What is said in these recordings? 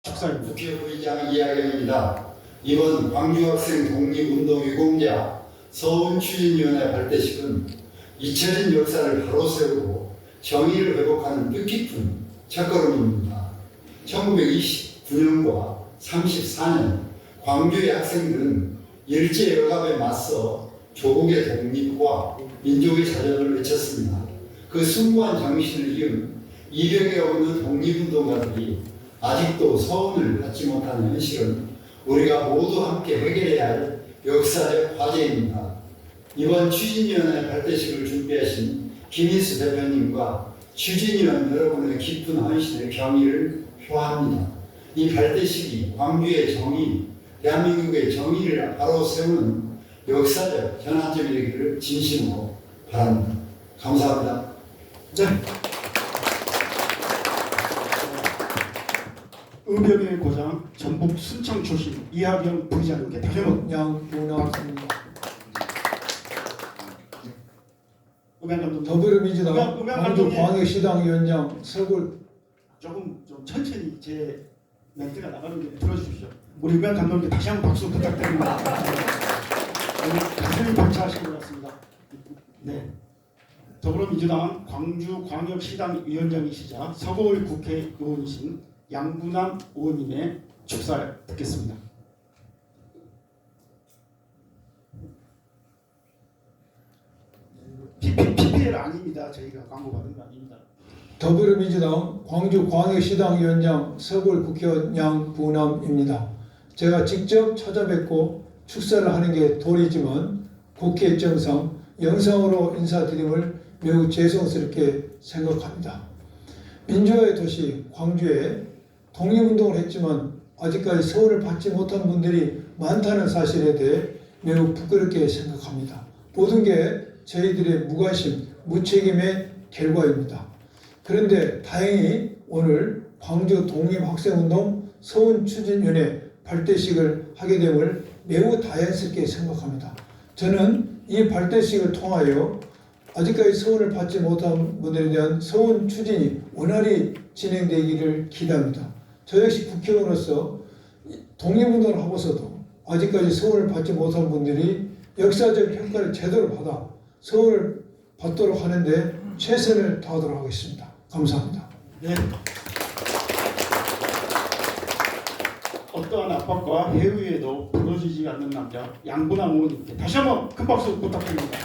축사입니다. 국회의장 이야기입니다. 이번 광주학생 독립운동 유공자 서훈추진위원회 발대식은 잊혀진 역사를 바로 세우고 정의를 회복하는 뜻깊은 첫걸음입니다. 1929년과 34년 광주의 학생들은 일제역압에 맞서 조국의 독립과 민족의 자존을 외쳤습니다. 그 숭고한 정신을 이은 200여 없는 독립운동가들이 아직도 서훈을 받지 못하는 현실은 우리가 모두 함께 해결해야 할 역사적 과제입니다. 이번 추진위원회 발대식을 준비하신 김인수 대표님과 추진위원 여러분의 깊은 헌신의 경의를 표합니다. 이 발대식이 광주의 정의, 대한민국의 정의를 바로 세우는 역사적 전환점이 되기를 진심으로 바랍니다. 감사합니다. 네. 의병의 고장 전북 순창 출신 이하경 부의장님께 다시 한번 양문학입니다. 음향감독 더불어민주당 음향감독님 광주광역시당위원장 서굴 조금 좀 천천히 제 멘트가 나가는 게 들어주십시오. 우리 음향감독님께 다시 한번 박수 부탁드립니다. 오늘 가슴이 벅차하신 것 같습니다. 네. 더불어민주당 광주광역시당위원장이시자 서고을 국회의원이신 양분남 의원님의 축사를 듣겠습니다. PPL 아닙니다. 저희가 광고 받은 거 아닙니다. 더불어민주당 광주광역시당위원장 서굴 국회의원 양분남입니다. 제가 직접 찾아뵙고 축사를 하는 게 도리지만 국회 정상 영상으로 인사드림을 매우 죄송스럽게 생각합니다. 민주화의 도시 광주에 독립운동을 했지만 아직까지 서울을 받지 못한 분들이 많다는 사실에 대해 매우 부끄럽게 생각합니다. 모든 게 저희들의 무관심, 무책임의 결과입니다. 그런데 다행히 오늘 광주 독립학생운동 서훈추진위원회 발대식을 하게 됨을 매우 다행스럽게 생각합니다. 저는 이 발대식을 통하여 아직까지 서훈을 받지 못한 분들에 대한 서훈 추진이 원활히 진행되기를 기대합니다. 저 역시 국회의원으로서 독립운동을 하고서도 아직까지 서훈을 받지 못한 분들이 역사적 평가를 제대로 받아 서훈을 받도록 하는데 최선을 다하도록 하겠습니다. 감사합니다. 네. 어떠한 압박과 해위에도 부러지지 않는 남자 양분남 의원님께 다시 한번 큰 박수 부탁드립니다.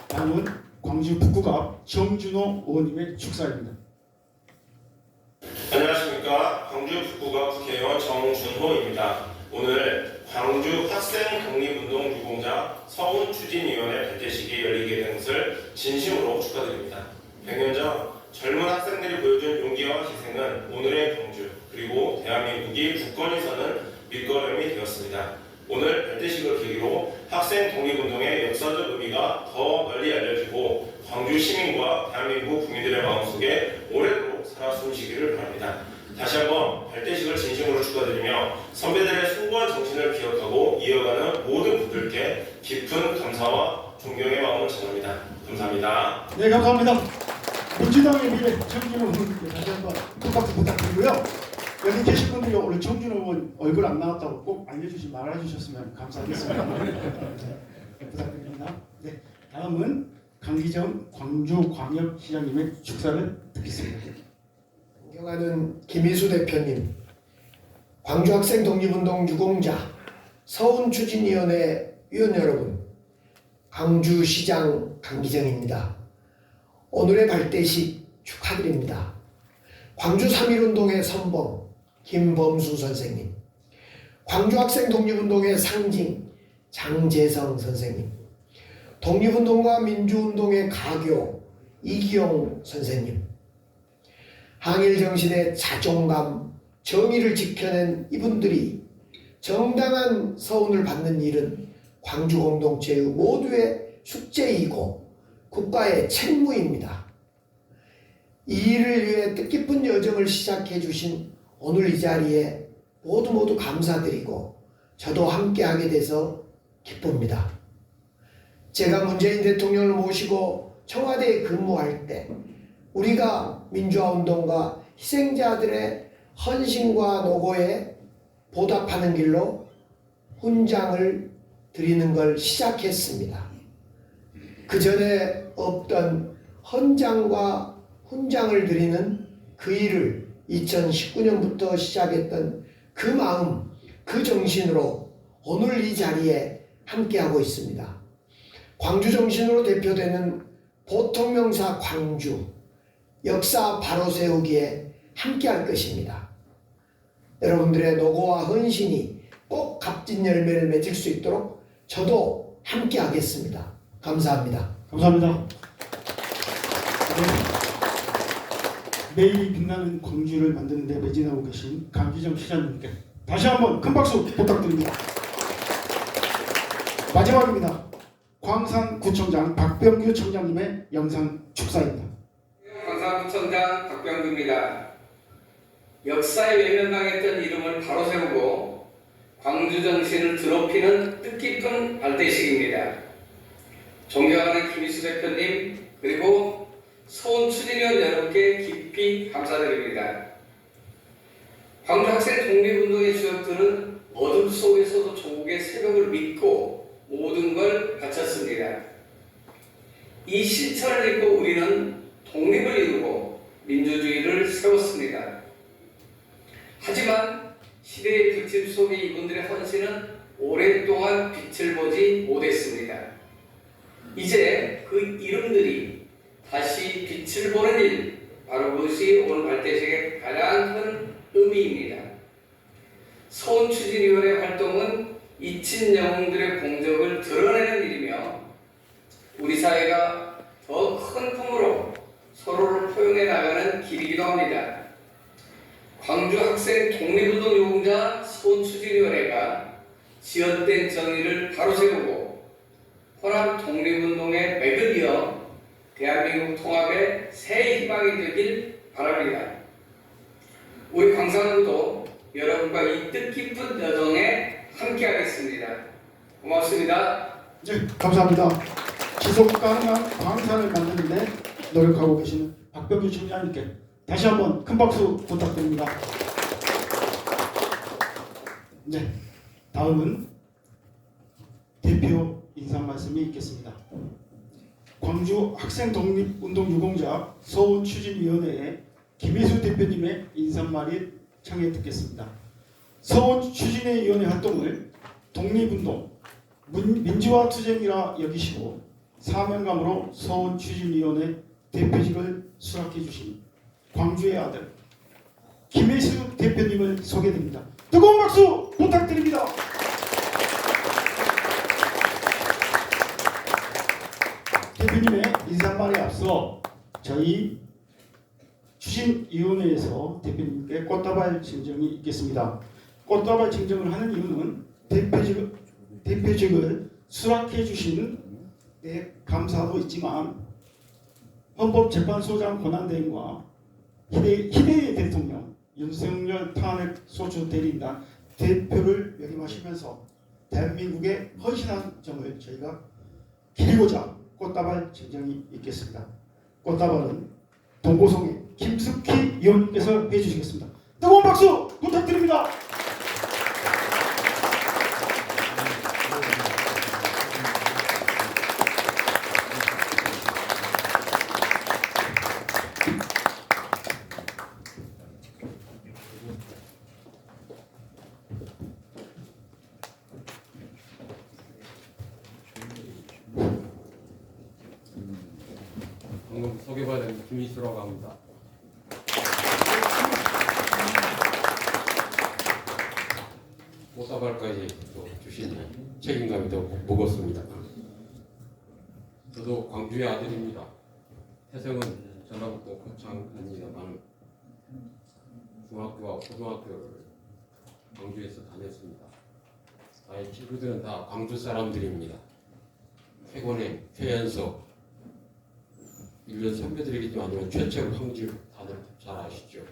다음은 광주 북구갑 정준호 의원님의 축사입니다. 안녕하십니까. 광주 북구갑 국회의원 정준호입니다. 오늘 광주 학생 독립운동 유공자 서훈추진위원회 발대식이 열리게 된 것을 진심으로 축하드립니다. 100년 전 젊은 학생들이 보여준 용기와 희생은 오늘의 광주 그리고 대한민국이 굳건히 서는 밑거름이 되었습니다. 오늘 발대식을 계기로 학생 독립운동의 역사적 의미가 더 널리 알려지고 광주 시민과 대한민국 국민들의 마음속에 오래도록 살아 숨쉬기를 바랍니다. 다시 한번 발대식을 진심으로 축하드리며 선배들의 숭고한 정신을 기억하고 이어가는 모든 분들께 깊은 감사와 존경의 마음을 전합니다. 감사합니다. 네, 감사합니다. 민주당의 미래 정준호 의원님께 다시 한번 큰 박수 부탁드리고요. 여기 계신 분들이 오늘 정준호 의원 얼굴 안 나왔다고 꼭 알려주시 말아주셨으면 감사하겠습니다. 네, 부탁드립니다. 네, 다음은 강기정 광주광역시장님의 축사를 듣겠습니다. 존경하는 김희수 대표님, 광주학생 독립운동 유공자 서훈추진위원회 위원 여러분, 광주시장 강기정입니다. 오늘의 발대식 축하드립니다. 광주 3.1운동의 선봉 김범수 선생님, 광주학생 독립운동의 상징 장재성 선생님, 독립운동과 민주운동의 가교 이기용 선생님, 항일정신의 자존감, 정의를 지켜낸 이분들이 정당한 서훈을 받는 일은 광주 공동체의 모두의 숙제이고 국가의 책무입니다. 이 일을 위해 뜻깊은 여정을 시작해 주신 오늘 이 자리에 모두 감사드리고 저도 함께하게 돼서 기쁩니다. 제가 문재인 대통령을 모시고 청와대에 근무할 때 우리가 민주화운동과 희생자들의 헌신과 노고에 보답하는 길로 훈장을 드리는 걸 시작했습니다. 그 전에 없던 헌장과 훈장을 드리는 그 일을 2019년부터 시작했던 그 마음, 그 정신으로 오늘 이 자리에 함께하고 있습니다. 광주 정신으로 대표되는 보통명사 광주, 역사 바로 세우기에 함께할 것입니다. 여러분들의 노고와 헌신이 꼭 값진 열매를 맺을 수 있도록 저도 함께하겠습니다. 감사합니다. 감사합니다. 네. 매일이 빛나는 광주를 만드는 데 매진하고 계신 강기정 시장님께 다시 한번 큰 박수 부탁드립니다. 마지막입니다. 광산구청장 박병규 청장님의 영상 축사입니다. 광산구청장 박병규입니다. 역사에 외면당했던 이름을 바로 세우고 광주 정신을 드높이는 뜻깊은 발대식입니다. 존경하는 김희수 대표님 그리고 서훈 추진위원 여러분께 깊이 감사드립니다. 광주 학생 독립운동의 주역들은 어둠 속에서도 조국의 새벽을 믿고 모든 걸 바쳤습니다. 이 실천을 믿고 우리는 독립을 이루고 민주주의를 세웠습니다. 하지만 시대의 부침 속에 이분들의 헌신은 오랫동안 빛을 보지 못했습니다. 이제 그 이름들이 다시 빛을 보는 일, 바로 그것이 오늘 발대식의 가장 큰 의미입니다. 서훈 추진위원회 활동은 잊힌 영웅들의 공적을 드러내는 일이며 우리 사회가 더 큰 품으로 서로를 포용해 나가는 길이기도 합니다. 광주 학생 독립운동 유공자 서훈 추진위원회가 지연된 정의를 바로 세우고 호남 독립운동의 맥을 이어 대한민국 통합의 새 희망이 되길 바랍니다. 우리 광산구도 여러분과 이 뜻깊은 여정에 함께하겠습니다. 고맙습니다. 네, 감사합니다. 지속 가능한 광산을 만드는데 노력하고 계시는 박병규 청장님께 다시 한번 큰 박수 부탁드립니다. 네, 다음은 대표 인사 말씀이 있겠습니다. 광주 학생 독립운동 유공자 서훈 추진위원회의 김혜수 대표님의 인사말이 청해 듣겠습니다. 서훈 추진위원회 활동을 독립운동, 민주화 투쟁이라 여기시고 사명감으로 서훈 추진위원회 대표직을 수락해 주신 광주의 아들 김혜수 대표님을 소개드립니다. 뜨거운 박수 부탁드립니다. 대표님의 인사말에 앞서 저희 추진위원회에서 대표님께 꽃다발 증정이 있겠습니다. 꽃다발 증정을 하는 이유는 대표직을 수락해 주신 데 감사도 있지만 헌법재판소장 권한대행과 희대의 대통령 윤석열 탄핵 소추 대리인단 대표를 역임하시면서 대한민국에 헌신한 점을 저희가 기리고자 꽃다발 증정이 있겠습니다. 꽃다발은 동고성의 김숙희 의원님께서 해주시겠습니다. 뜨거운 박수 부탁드립니다. 방금 소개받은 김희수라고 합니다. 꽃다발까지 또 주신 책임감이 더 무겁습니다. 저도 광주의 아들입니다. 태생은 전라북도 고창입니다만 중학교와 고등학교를 광주에서 다녔습니다. 나의 친구들은 다 광주 사람들입니다. 최고의 최연석 1년 선배들이기도 아니면 최철 황질 다들 잘 아시죠.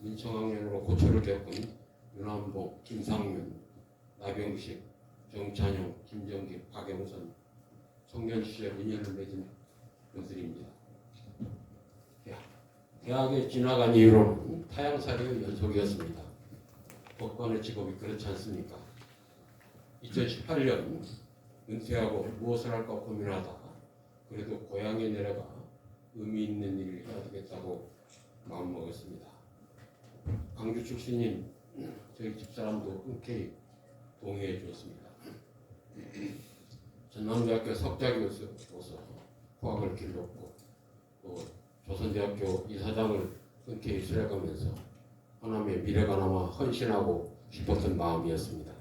민청학년으로 고초를 겪은 윤한복, 김상윤, 나병식, 정찬용, 김정길, 박영선 청년 시절 인연을 맺은 분들입니다. 대학에 지나간 이후로는 타향살이의 연속이었습니다. 법관의 직업이 그렇지 않습니까? 2018년 은퇴하고 무엇을 할까 고민하다가 그래도 고향에 내려가 의미 있는 일을 해야 되겠다고 마음먹었습니다. 광주 출신인 저희 집사람도 흔쾌히 동의해 주었습니다. 전남대학교 석자교수로서 후학을 길렀고 또 조선대학교 이사장을 흔쾌히 수행하면서 호남의 미래가 남아 헌신하고 싶었던 마음이었습니다.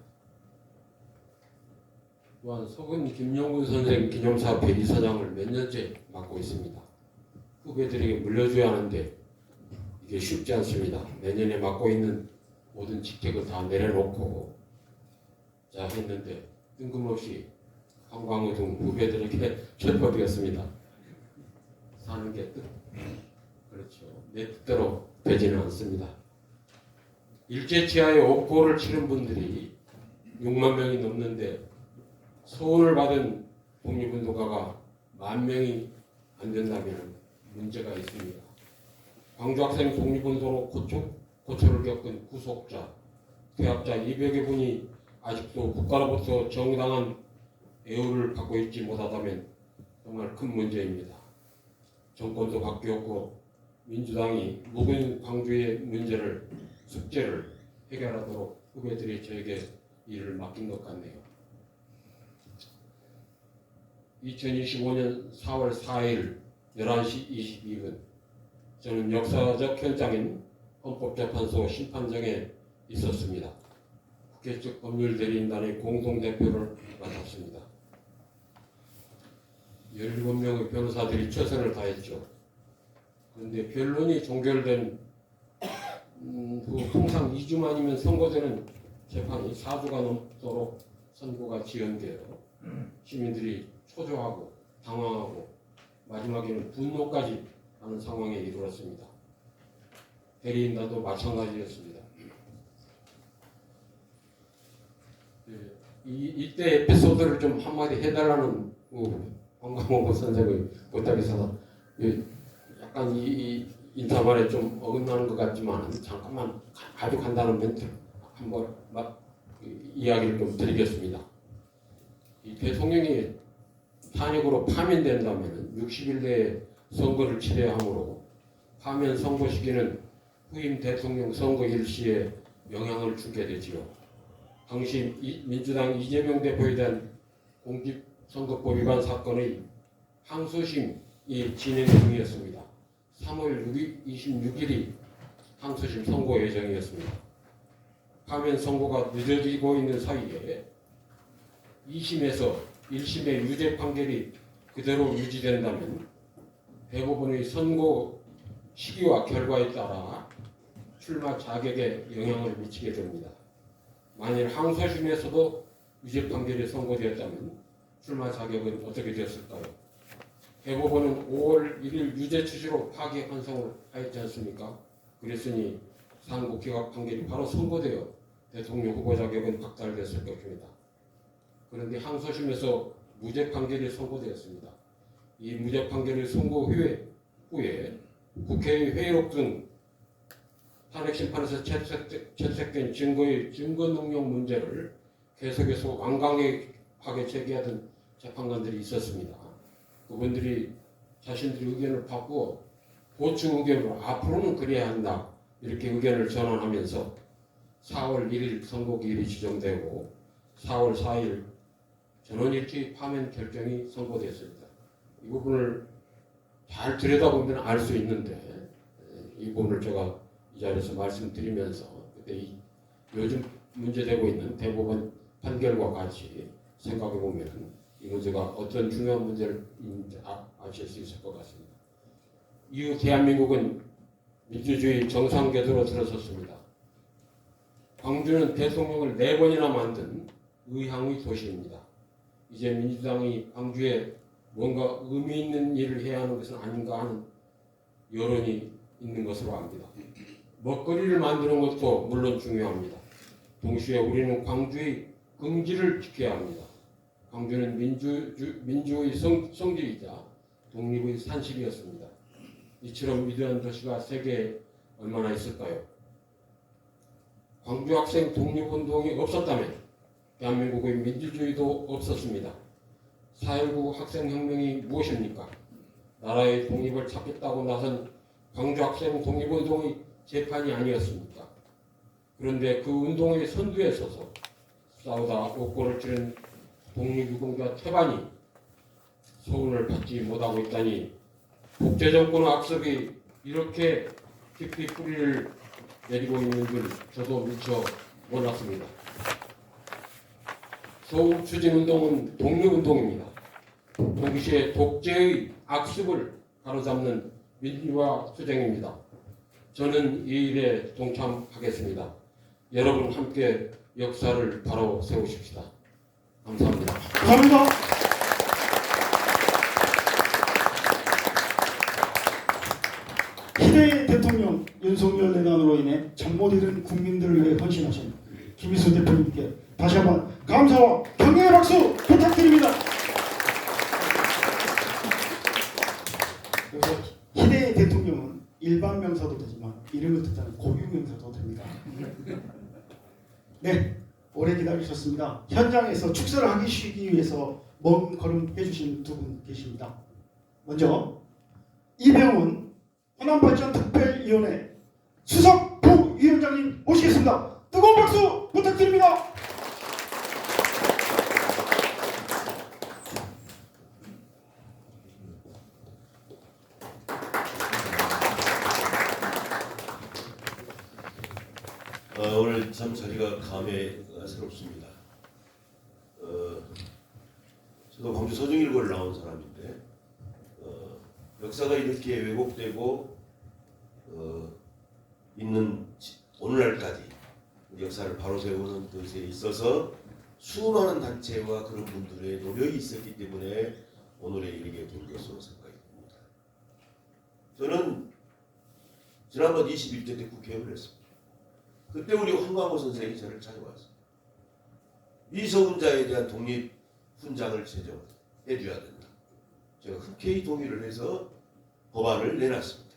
또한 서근 김영훈 선생 기념사업회 이사장을 몇 년째 맡고 있습니다. 후배들에게 물려줘야 하는데 이게 쉽지 않습니다. 내년에 맡고 있는 모든 직책을 다 내려놓고 자 했는데 뜬금없이 한광우 등 후배들에게 철거되었습니다. 사는 게 뜻. 그렇죠. 내 뜻대로 되지는 않습니다. 일제치하에 옥고를 치른 분들이 6만 명이 넘는데 소원을 받은 독립운동가가 10,000명이 안 된다면 문제가 있습니다. 광주학생 독립운동으로 고초를 겪은 구속자, 퇴학자 200여 분이 아직도 국가로부터 정당한 애우를 받고 있지 못하다면 정말 큰 문제입니다. 정권도 바뀌었고 민주당이 묵은 광주의 문제를 숙제를 해결하도록 후배들이 저에게 일을 맡긴 것 같네요. 2025년 4월 4일 11시 22분 저는 역사적 현장인 헌법재판소 심판정에 있었습니다. 국회 측 법률대리인단의 공동대표를 맡았습니다. 17명의 변호사들이 최선을 다했죠. 그런데 변론이 종결된 후 통상 2주 만이면 선고되는 재판이 4주가 넘도록 선고가 지연되어 시민들이 초조하고 당황하고 마지막에는 분노까지 하는 상황에 이르렀습니다. 대리인단도 마찬가지였습니다. 이때 에피소드를 좀 한마디 해달라는 황광호 선생의 부탁에서 약간 이 인사말에 좀 어긋나는 것 같지만 잠깐만 아주 간단한 멘트 한번 이야기를 좀 드리겠습니다. 이 대통령이 탄핵으로 파면된다면 60일 내에 선거를 치러야 하므로 파면 선거 시기는 후임 대통령 선거 일시에 영향을 주게 되지요. 당시 민주당 이재명 대표에 대한 공직선거법 위반 사건의 항소심이 진행 중이었습니다. 3월 26일이 항소심 선고 예정이었습니다. 파면 선고가 늦어지고 있는 사이에 2심에서 1심의 유죄 판결이 그대로 유지된다면 대법원의 선고 시기와 결과에 따라 출마 자격에 영향을 미치게 됩니다. 만일 항소심에서도 유죄 판결이 선고되었다면 출마 자격은 어떻게 되었을까요? 대법원은 5월 1일 유죄 취지로 파기 환송을 하였지 않습니까? 그랬으니 상고기각 판결이 바로 선고되어 대통령 후보 자격은 박탈됐을 것입니다. 그런데 항소심에서 무죄 판결이 선고되었습니다. 이 무죄 판결의 선고 후에 국회의 회의록 등 탄핵 심판에서 채택된 증거의 증거 능력 문제를 계속해서 완강하게 제기하던 재판관들이 있었습니다. 그분들이 자신들의 의견을 바꾸어 보충 의견으로 앞으로는 그래야 한다 이렇게 의견을 전환하면서 4월 1일 선고기일이 지정되고 4월 4일 전원일치 파면 결정이 선고되었습니다. 이 부분을 잘 들여다보면 알 수 있는데 이 부분을 제가 이 자리에서 말씀드리면서 그때 요즘 문제되고 있는 대법원 판결과 같이 생각해 보면 이 문제가 어떤 중요한 문제를 아실 수 있을 것 같습니다. 이후 대한민국은 민주주의 정상 궤도로 들어섰습니다. 광주는 대통령을 4번이나 만든 의향의 도시입니다. 이제 민주당이 광주에 뭔가 의미 있는 일을 해야 하는 것은 아닌가 하는 여론이 있는 것으로 압니다. 먹거리를 만드는 것도 물론 중요합니다. 동시에 우리는 광주의 긍지를 지켜야 합니다. 광주는 민주의 성지이자 독립의 산실이었습니다. 이처럼 위대한 도시가 세계에 얼마나 있을까요? 광주 학생 독립운동이 없었다면 대한민국의 민주주의도 없었습니다. 4.19 학생혁명이 무엇입니까? 나라의 독립을 찾겠다고 나선 광주 학생 독립운동의 재판이 아니었습니까? 그런데 그 운동의 선두에 서서 싸우다 옥고를 치른 독립유공자 태반이 소운을 받지 못하고 있다니 독재정권의 악습이 이렇게 깊이 뿌리를 내리고 있는 줄 저도 미처 몰랐습니다. 소운 추진운동은 독립운동입니다. 동시에 독재의 악습을 가로잡는 민주화 투쟁입니다. 저는 이 일에 동참하겠습니다. 여러분 함께 역사를 바로 세우십시다. 감사합니다. 감사합니다. 희대의 대통령 윤석열 내란으로 인해 잠 못 이룬 국민들을 위해 헌신하신 김희수 대표님께 다시 한번 감사와 격려의 박수 부탁드립니다. 그래서 희대의 대통령은 일반 명사도 되지만 이름을 듣자는 고유 명사도 됩니다. 네, 오래 기다리셨습니다. 현장에서 축사를 하기 위해서 먼 걸음 해주신 두 분 계십니다. 먼저 이병훈 호남발전특별위원회 수석 부위원장님 모시겠습니다. 뜨거운 박수 부탁드립니다. 오늘 참 자리가 감회 새롭습니다. 저도 광주 서중일고를 나온 사람인데 역사가 이렇게 왜곡되고 있는 오늘날까지 역사를 바로 세우는 것에 있어서 수많은 단체와 그런 분들의 노력이 있었기 때문에 오늘에 이르게 된 것으로 생각이 듭니다. 저는 지난번 21대 때 국회의원을 했습니다. 그때 우리 황광호 선생이 저를 찾아왔어요. 미성운자에 대한 독립 훈장을 제정해줘야 된다. 제가 흔쾌히 동의를 해서 법안을 내놨습니다.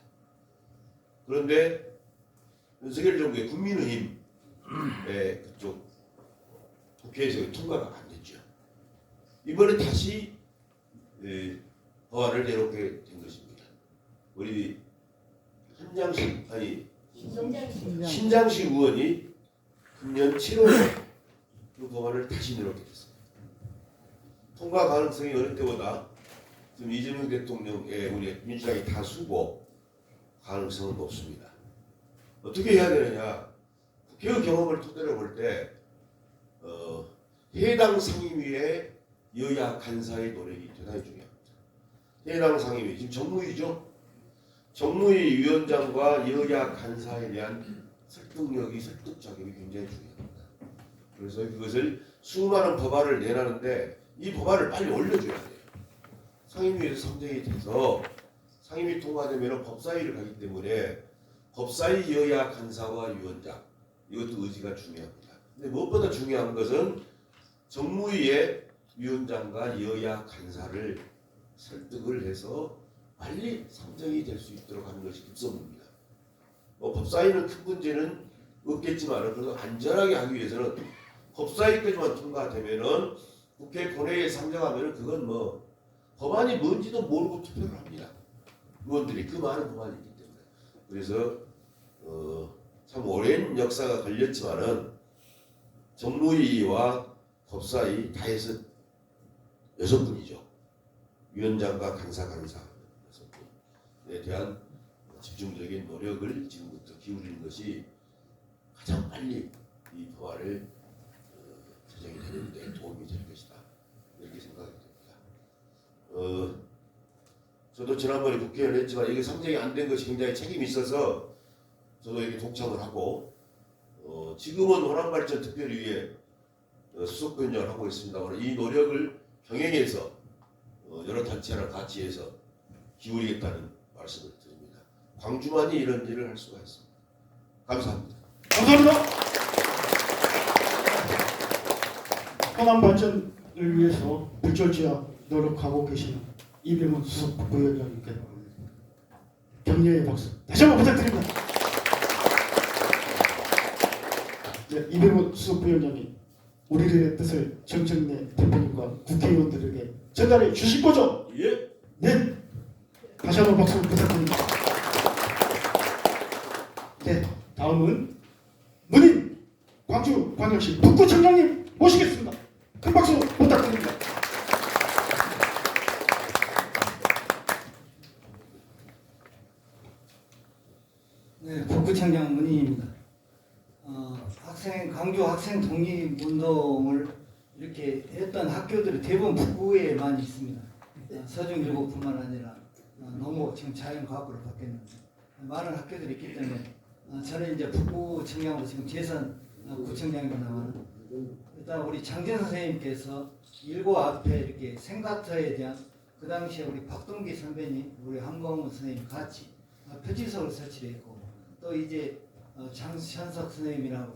그런데 윤석열 정부의 국민의힘의 그쪽 국회에서 통과가 안 됐죠. 이번에 다시 법안을 내놓게 된 것입니다. 우리 신장식 의원이 금년 7월에 그 법안을 다시 내놓게 됐습니다. 통과 가능성이 어느 때보다 지금 이재명 대통령의 우리 민주당이 다수고 가능성은 높습니다. 어떻게 해야 되느냐? 국회의 경험을 토대로 볼 때 해당 상임위의 여야 간사의 노력이 대단히 중요합니다. 해당 상임위 지금 정무위죠. 정무위 위원장과 여야 간사에 대한 설득 자격이 굉장히 중요합니다. 그래서 그것을 수많은 법안을 내놨는데 이 법안을 빨리 올려줘야 돼요. 상임위에서 선정이 돼서 상임위 통과되면 법사위를 가기 때문에 법사위 여야 간사와 위원장 이것도 의지가 중요합니다. 근데 무엇보다 중요한 것은 정무위의 위원장과 여야 간사를 설득을 해서 빨리 상정이 될 수 있도록 하는 것이 급선무입니다. 법사위는 큰 문제는 없겠지만 그래도 안전하게 하기 위해서는 법사위까지만 통과되면은 국회 본회의에 상정하면은 그건 법안이 뭔지도 모르고 투표를 합니다. 의원들이 그 많은 법안이 있기 때문에. 그래서 참 오랜 역사가 걸렸지만은 정무위와 법사위 다 해서 6분이죠. 위원장과 간사 6분에 대한 집중적인 노력을 지금부터 기울이는 것이 가장 빨리 이 법안을 제정이 되는 데 도움이 될 것이다. 이렇게 생각이 됩니다. 저도 지난번에 국회의원 했지만 이게 상정이 안 된 것이 굉장히 책임이 있어서 저도 여기 동참을 하고 지금은 호남발전특별위에 수석위원장을 하고 있습니다만 이 노력을 병행해서 여러 단체랑 같이 해서 기울이겠다는 말씀을 드립니다. 광주만이 이런 일을 할 수가 있습니다. 감사합니다. 감사합니다. 호남 발전을 위해서 불철주야 노력하고 계시는 이병헌 수석 부위원장님께 격려의 박수 다시 한번 부탁드립니다. 네, 이병호 수석부위원장이 우리들의 뜻을 정청래 대표님과 국회의원들에게 전달해 주실 거죠? 예. 네. 다시 한번 박수 부탁드립니다. 네, 다음은 문인 광주광역시 북구청장님 모시겠습니다. 큰 박수 부탁드립니다. 네, 북구청장 문희입니다. 광주 학생 독립운동을 이렇게 했던 학교들이 대부분 북구에 많이 있습니다. 서중일고뿐만 아니라 농고 지금 자연과학부로 바뀌었는데 많은 학교들이 있기 때문에 저는 이제 북구청장으로 지금 재선 구청장입니다만 일단 우리 장재 선생님께서 일고 앞에 이렇게 생가터에 대한 그 당시에 우리 박동기 선배님, 우리 한광훈 선생님 같이 표지석을 설치했고 또 이제 장현석 선생님이라고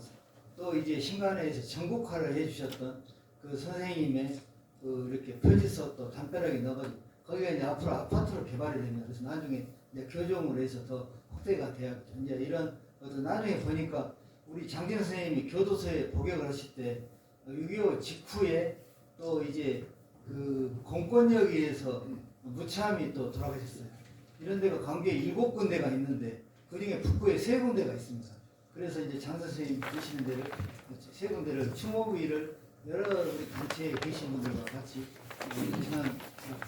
또 이제 신간회에서 전국화를 해주셨던 그 선생님의 그 이렇게 표지석도 담벼락에 넣어가지고 거기가 이제 앞으로 아파트로 개발이 됩니다. 그래서 나중에 이제 교정을 해서 더 확대가 돼야겠죠. 이제 이런 어떤 나중에 보니까 우리 장진 선생님이 교도소에 복역을 하실 때 6.25 직후에 또 이제 그 공권역에서 무참히 또 돌아가셨어요. 이런 데가 광주에 7군데가 있는데 그중에 북구에 3군데가 있습니다. 그래서 이제 장 선생님이 계시는 데를 3군데를 추모비를 여러 우리 단체에 계신 분들과 같이 지난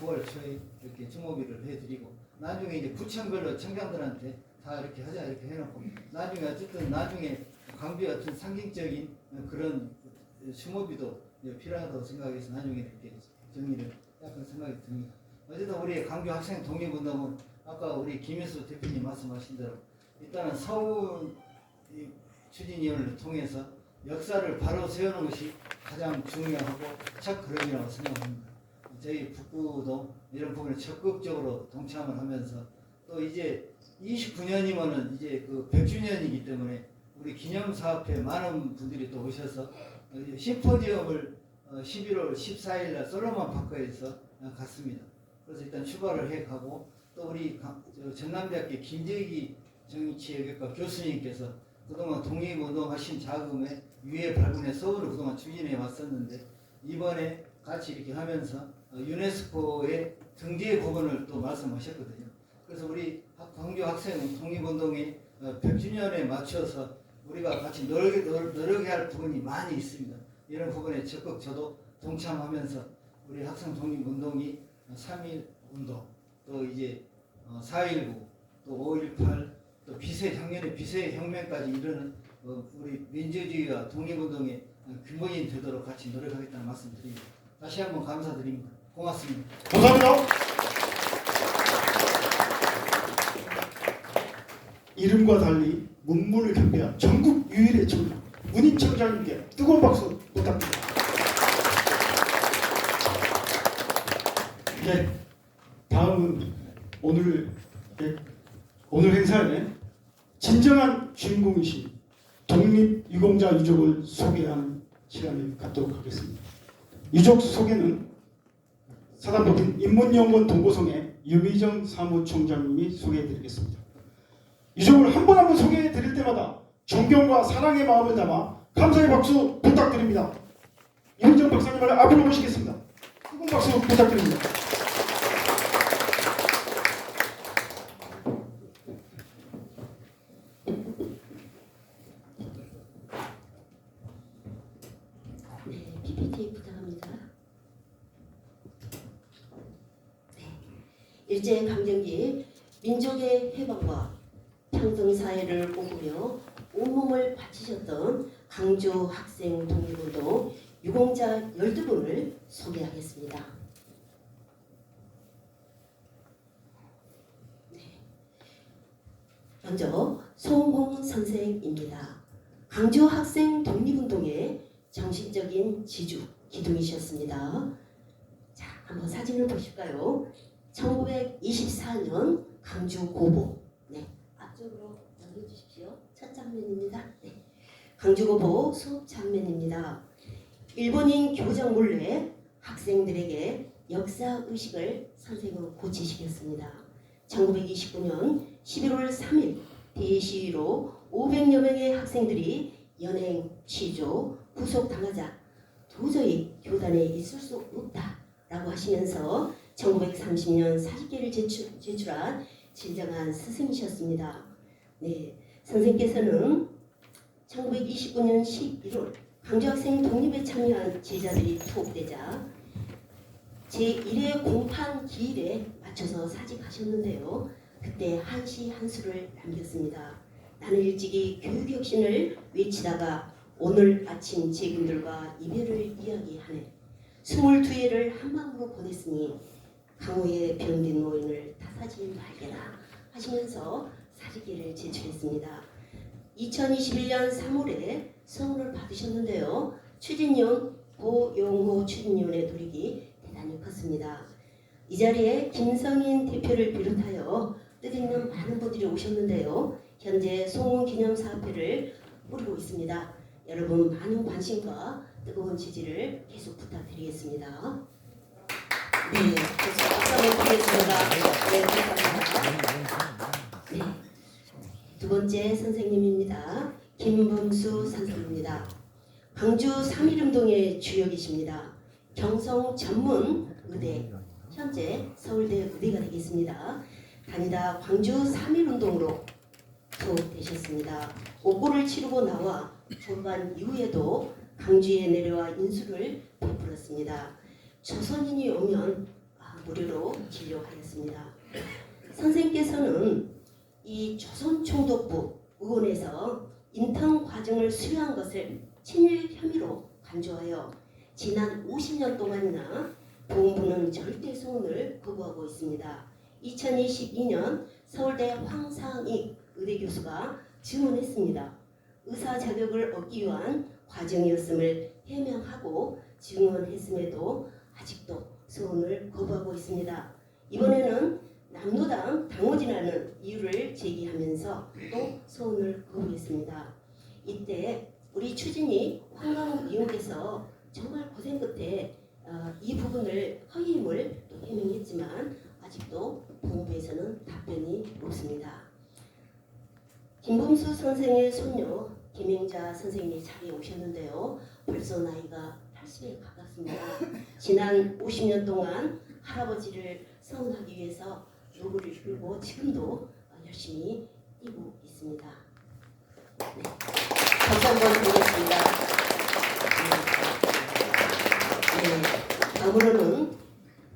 9월 초에 이렇게 추모비를 해드리고 나중에 이제 구청별로 청장들한테 다 이렇게 하자 이렇게 해놓고 나중에 어쨌든 나중에 광주의 어떤 상징적인 그런 추모비도 필요하다고 생각해서 나중에 이렇게 정리를 약간 생각이 듭니다. 어쨌든 우리 광주 학생 독립운동은 아까 우리 김일수 대표님 말씀하신 대로 일단은 서울 추진위원회를 통해서 역사를 바로 세우는 것이 가장 중요하고 첫 걸음이라고 생각합니다. 저희 북구도 이런 부분에 적극적으로 동참을 하면서 또 이제 29년이면은 이제 그 100주년이기 때문에 우리 기념사업회 많은 분들이 또 오셔서 심포지엄을 11월 14일 날 솔로몬 파크에서 갔습니다. 그래서 일단 출발을 해 가고 또 우리 전남대학교 김재기 정치외교과 교수님께서 그동안 독립운동 하신 자금에 유해 발굴의 서울을 그동안 추진해 왔었는데 이번에 같이 이렇게 하면서 유네스코의 등재 부분을 또 말씀하셨거든요. 그래서 우리 광주 학생 독립운동의 100주년에 맞춰서 우리가 같이 노력해야 할 부분이 많이 있습니다. 이런 부분에 적극 저도 동참하면서 우리 학생 독립운동이 3.1 운동, 또 이제 4.19, 또 5.18, 또 작년에 비세혁명까지 이르는 우리 민주주의와 독립운동의 근본이 되도록 같이 노력하겠다는 말씀 드립니다. 다시 한번 감사드립니다. 고맙습니다. 감사합니다. 이름과 달리 문물을 경배한 전국 유일의 청장 문인 청장님께 뜨거운 박수 부탁드립니다. 네, 다음은 오늘 행사에 진정한 주인공이신 독립유공자 유족을 소개하는 시간을 갖도록 하겠습니다. 유족 소개는 사단법인 인문연구원 동고성의 유미정 사무총장님이 소개해드리겠습니다. 유족을 한 분 한 분 소개해드릴 때마다 존경과 사랑의 마음을 담아 감사의 박수 부탁드립니다. 유미정 박사님을 앞으로 모시겠습니다. 뜨거운 박수 부탁드립니다. PPT 부탁합니다. 네. 일제강점기 민족의 해방과 평등사회를 꿈꾸며 온몸을 바치셨던 광주 학생 독립운동 유공자 12분을 소개하겠습니다. 네. 먼저 송홍 선생입니다. 광주 학생 독립운동의 정신적인 지주, 기둥이셨습니다. 자, 한번 사진을 보실까요? 1924년 광주 고보. 네, 앞쪽으로 넘겨주십시오. 첫 장면입니다. 네, 광주 고보 수업 장면입니다. 일본인 교장 몰래 학생들에게 역사 의식을 선생으로 고치시켰습니다. 1929년 11월 3일 대시위로 500여 명의 학생들이 연행, 취조, 구속당하자 도저히 교단에 있을 수 없다라고 하시면서 1930년 사직계를 제출한 진정한 스승이셨습니다. 네, 선생께서는 1929년 11월 광주학생 독립에 참여한 제자들이 투옥되자 제1회 공판 기일에 맞춰서 사직하셨는데요. 그때 한시 한수를 남겼습니다. 나는 일찍이 교육혁신을 외치다가 오늘 아침 제군들과 이별을 이야기하네. 22회를 한마음으로 보냈으니 강호의 병든 노인을 탓하지 말게라 하시면서 사직계를 제출했습니다. 2021년 3월에 성원을 받으셨는데요. 추진위원 고용호 추진위원의 노력이 대단히 컸습니다. 이 자리에 김성인 대표를 비롯하여 뜻있는 많은 분들이 오셨는데요. 현재 송원기념사업회를 꾸리고 있습니다. 여러분 많은 관심과 뜨거운 지지를 계속 부탁드리겠습니다. 네, 계속 박수 한번 드리겠습니다. 네, 감사합니다. 네, 두 번째 선생님입니다. 김범수 선생입니다. 광주 3.1운동의 주역이십니다. 경성 전문 의대, 현재 서울대 의대가 되겠습니다. 다니다 광주 3.1운동으로 투옥되셨습니다. 옥고를 치르고 나와 졸반 이후에도 광주에 내려와 인수를 베풀었습니다. 조선인이 오면 무료로 진료하였습니다. 선생께서는 이 조선총독부 의원에서 인턴 과정을 수료한 것을 친일 혐의로 간주하여 지난 50년 동안이나 보훈부는 절대 소원을 거부하고 있습니다. 2022년 서울대 황상익 의대교수가 증언했습니다. 의사 자격을 얻기 위한 과정이었음을 해명하고 증언했음에도 아직도 소원을 거부하고 있습니다. 이번에는 남로당 당원이라는 이유를 제기하면서 또 소원을 거부했습니다. 이때 우리 추진이 황강욱 의원께서 정말 고생 끝에 이 부분을 허위임을 또 해명했지만 아직도 본부에서는 답변이 없습니다. 김범수 선생의 손녀 김행자 선생님이 자리에 오셨는데요. 벌써 나이가 80에 가깝습니다. 지난 50년 동안 할아버지를 서운하기 위해서 노고를 이끌고 지금도 열심히 뛰고 있습니다. 네. 박수 한번 드리겠습니다. 네. 다음으로는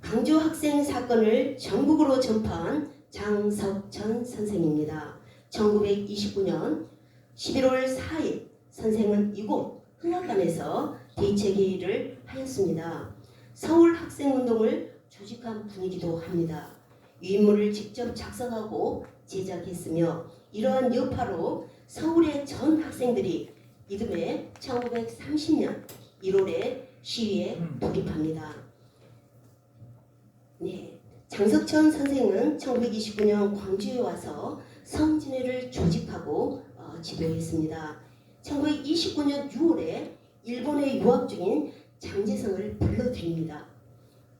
광주 학생 사건을 전국으로 전파한 장석천 선생입니다. 1929년 11월 4일 선생은 이곳 흥학관에서 대책회의를 하였습니다. 서울 학생운동을 조직한 분이기도 합니다. 유인물을 직접 작성하고 제작했으며 이러한 여파로 서울의 전 학생들이 이듬해 1930년 1월에 시위에 돌입합니다. 네, 장석천 선생은 1929년 광주에 와서 성진회를 조직하고 지도했습니다. 1929년 6월에 일본에 유학 중인 장제성을 불러들입니다.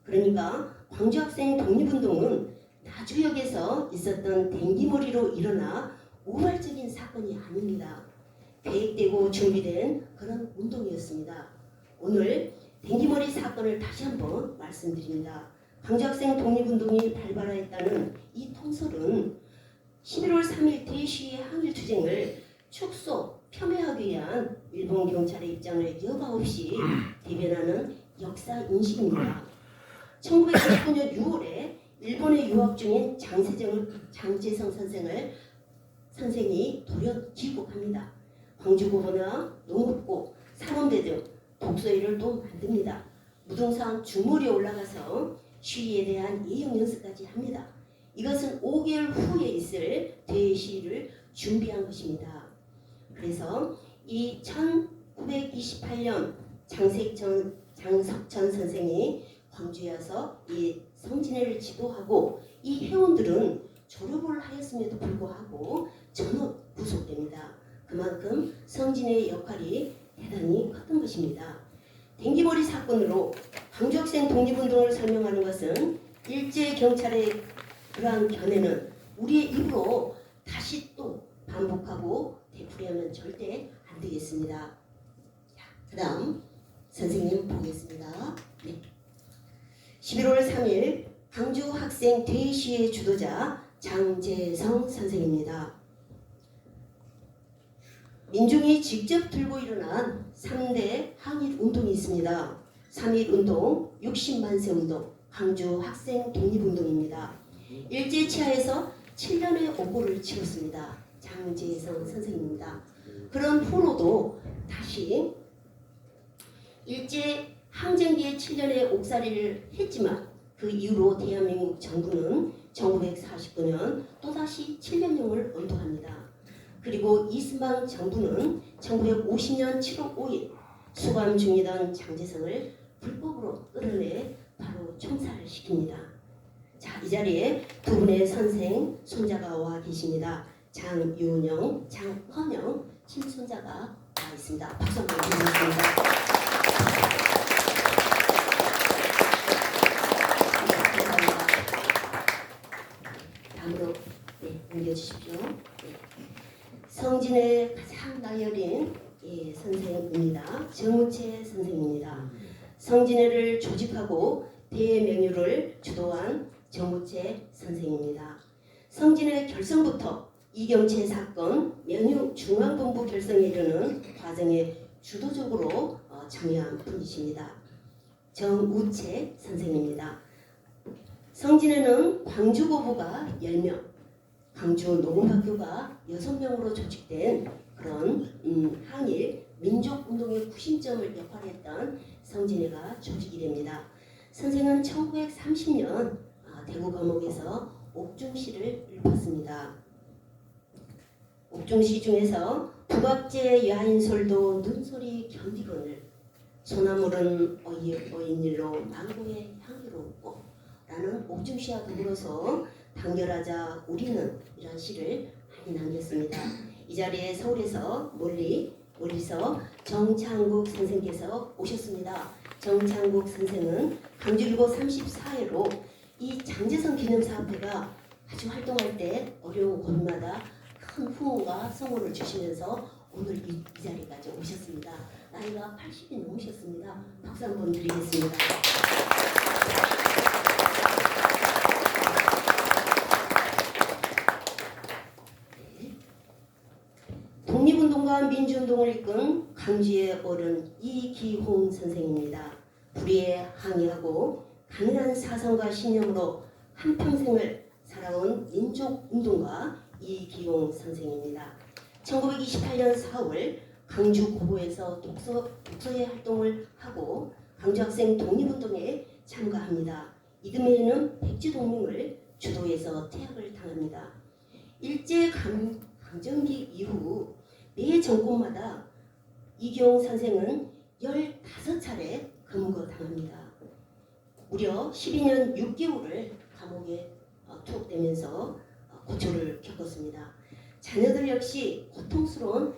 그러니까 광주학생 독립운동은 나주역에서 있었던 댕기머리로 일어나 우발적인 사건이 아닙니다. 계획되고 준비된 그런 운동이었습니다. 오늘 댕기머리 사건을 다시 한번 말씀드립니다. 광주학생 독립운동이 발발하였다는 이 통설은 11월 3일 대시위의 항일투쟁을 축소, 폄훼하기 위한 일본 경찰의 입장을 여과 없이 대변하는 역사 인식입니다. 1929년 6월에 일본에 유학 중인 장제성 선생이 돌연 귀국합니다. 광주고보나 농업고, 산원대 등 독서회를 또 만듭니다. 무등산 중몰에 올라가서 시위에 대한 예형 연습까지 합니다. 이것은 5개월 후에 있을 대시위를 준비한 것입니다. 그래서 이 1928년 장석천 선생이 광주에 와서 이 성진회를 지도하고 이 회원들은 졸업을 하였음에도 불구하고 전업 구속됩니다. 그만큼 성진회의 역할이 대단히 컸던 것입니다. 댕기머리 사건으로 광주학생 독립운동을 설명하는 것은 일제 경찰의 그러한 견해는 우리의 입으로 다시 또 반복하고 되풀이하면 절대 안 되겠습니다. 그 다음 선생님 보겠습니다. 네. 11월 3일 광주 학생 대시의 주도자 장재성 선생입니다. 민중이 직접 들고 일어난 3대 항일 운동이 있습니다. 3.1 운동, 60만세 운동, 광주 학생 독립운동입니다. 일제치하에서 7년의 옥고를 치렀습니다. 장재성 선생입니다. 그런 후로도 다시 일제 항쟁기에 7년의 옥살이를 했지만 그 이후로 대한민국 정부는 1949년 또다시 7년형을 언도합니다. 그리고 이승만 정부는 1950년 7월 5일 수감 중이던 장재성을 불법으로 끌어내 바로 총살을 시킵니다. 자, 이 자리에 두 분의 선생 손자가 와 계십니다. 장윤영, 장헌영 친손자가 와 있습니다. 박수 한번 드리겠습니다. 감사합니다. 다음으로 옮겨주십시오. 성진의 가장 나이 어린 선생입니다. 정우채 선생입니다. 성진회를 조직하고 대명유를 주도한 정우채 선생입니다. 성진회 결성부터 이경채 사건 명유 중앙본부 결성에 이르는 과정에 주도적으로 참여한 분이십니다. 정우채 선생입니다. 성진회는 광주고부가 10명, 광주 농업학교가 6명으로 조직된 그런 항일 민족운동의 구심점을 역할했던 성진회가 조직이 됩니다. 선생은 1930년 대구 감옥에서 옥중시를 읊었습니다. 옥중시 중에서 북악제 야인솔도 눈소리 견디거늘 소나물은 어인일로 망고의 향기롭고 라는 옥중시와 더불어서 단결하자 우리는 이런 시를 많이 남겼습니다. 이 자리에 서울에서 멀리서 정창국 선생께서 오셨습니다. 정창국 선생은 광주일보 34회로 이 장재성 기념사업회가 아주 활동할 때 어려운 곳마다 큰 후원과 성원을 주시면서 오늘 이 자리까지 오셨습니다. 나이가 80이 넘으셨습니다. 박수 한번 드리겠습니다. 독립운동과 민주운동을 이끈 광주의 어른 이기홍 선생입니다. 불의에 항의하고 강인한 사상과 신념으로 한평생을 살아온 민족운동가 이기홍 선생입니다. 1928년 4월 광주 고보에서 독서회 활동을 하고 광주학생 독립운동에 참가합니다. 이듬해에는 백지동맹을 주도해서 퇴학을 당합니다. 일제강점기 이후 매 정권마다 이기홍 선생은 15차례 검거 당합니다. 무려 12년 6개월을 감옥에 투옥되면서 고초를 겪었습니다. 자녀들 역시 고통스러운